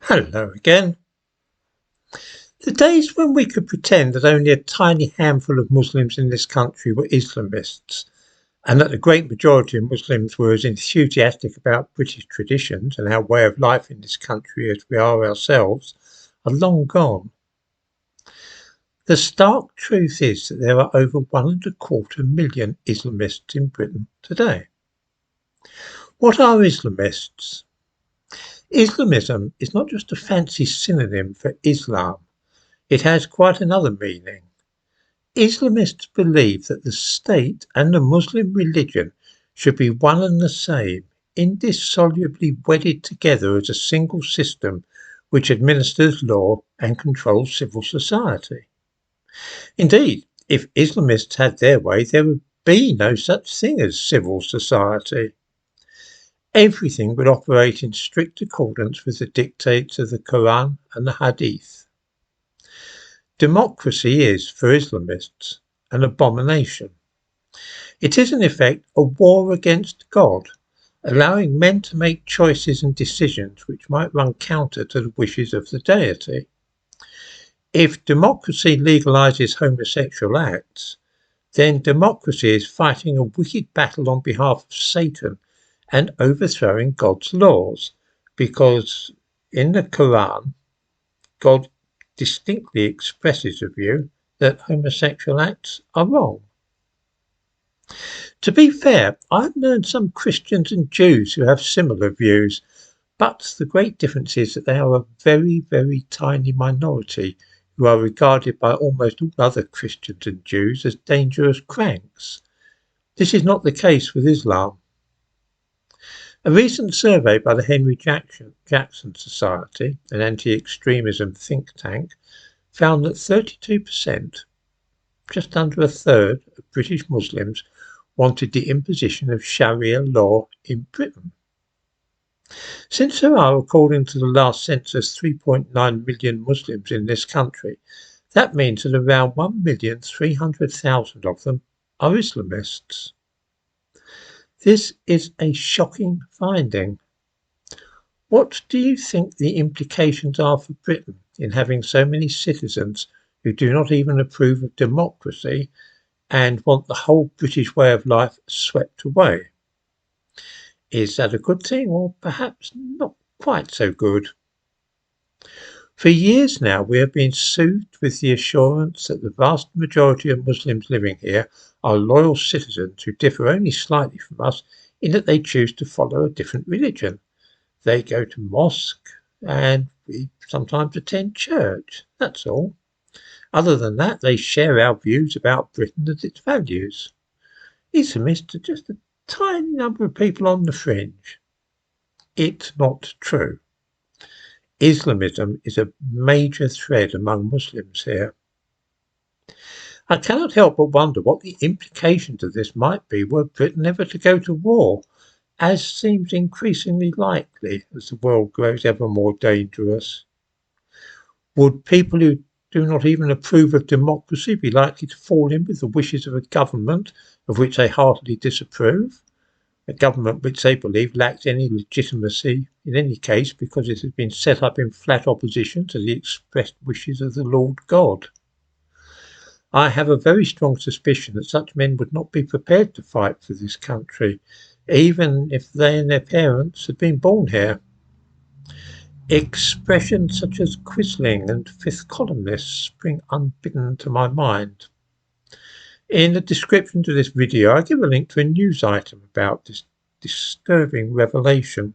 Hello again. The days when we could pretend that only a tiny handful of Muslims in this country were Islamists, and that the great majority of Muslims were as enthusiastic about British traditions and our way of life in this country as we are ourselves, are long gone. The stark truth is that there are over 1.25 million Islamists in Britain today. What are Islamists? Islamism is not just a fancy synonym for Islam. It has quite another meaning. Islamists believe that the state and the Muslim religion should be one and the same, indissolubly wedded together as a single system which administers law and controls civil society. Indeed, if Islamists had their way, there would be no such thing as civil society. Everything would operate in strict accordance with the dictates of the Quran and the Hadith. Democracy is, for Islamists, an abomination. It is in effect a war against God, allowing men to make choices and decisions which might run counter to the wishes of the deity. If democracy legalises homosexual acts, then democracy is fighting a wicked battle on behalf of Satan and overthrowing God's laws, because in the Quran, God distinctly expresses a view that homosexual acts are wrong. To be fair, I've known some Christians and Jews who have similar views, but the great difference is that they are a very, very tiny minority who are regarded by almost all other Christians and Jews as dangerous cranks. This is not the case with Islam. A recent survey by the Henry Jackson Society, an anti-extremism think tank, found that 32%, just under a third of British Muslims, wanted the imposition of Sharia law in Britain. Since there are, according to the last census, 3.9 million Muslims in this country, that means that around 1,300,000 of them are Islamists. This is a shocking finding. What do you think the implications are for Britain in having so many citizens who do not even approve of democracy and want the whole British way of life swept away? Is that a good thing, or perhaps not quite so good? For years now we have been soothed with the assurance that the vast majority of Muslims living here are loyal citizens who differ only slightly from us in that they choose to follow a different religion. They go to mosque and we sometimes attend church, that's all. Other than that, they share our views about Britain and its values. Islamists are just a tiny number of people on the fringe. It's not true. Islamism is a major thread among Muslims here. I cannot help but wonder what the implications of this might be were Britain ever to go to war, as seems increasingly likely as the world grows ever more dangerous. Would people who do not even approve of democracy be likely to fall in with the wishes of a government of which they heartily disapprove? A government which they believe lacks any legitimacy in any case because it has been set up in flat opposition to the expressed wishes of the Lord God. I have a very strong suspicion that such men would not be prepared to fight for this country, even if they and their parents had been born here. Expressions such as quisling and fifth columnists spring unbidden to my mind. In the description to this video, I give a link to a news item about this disturbing revelation.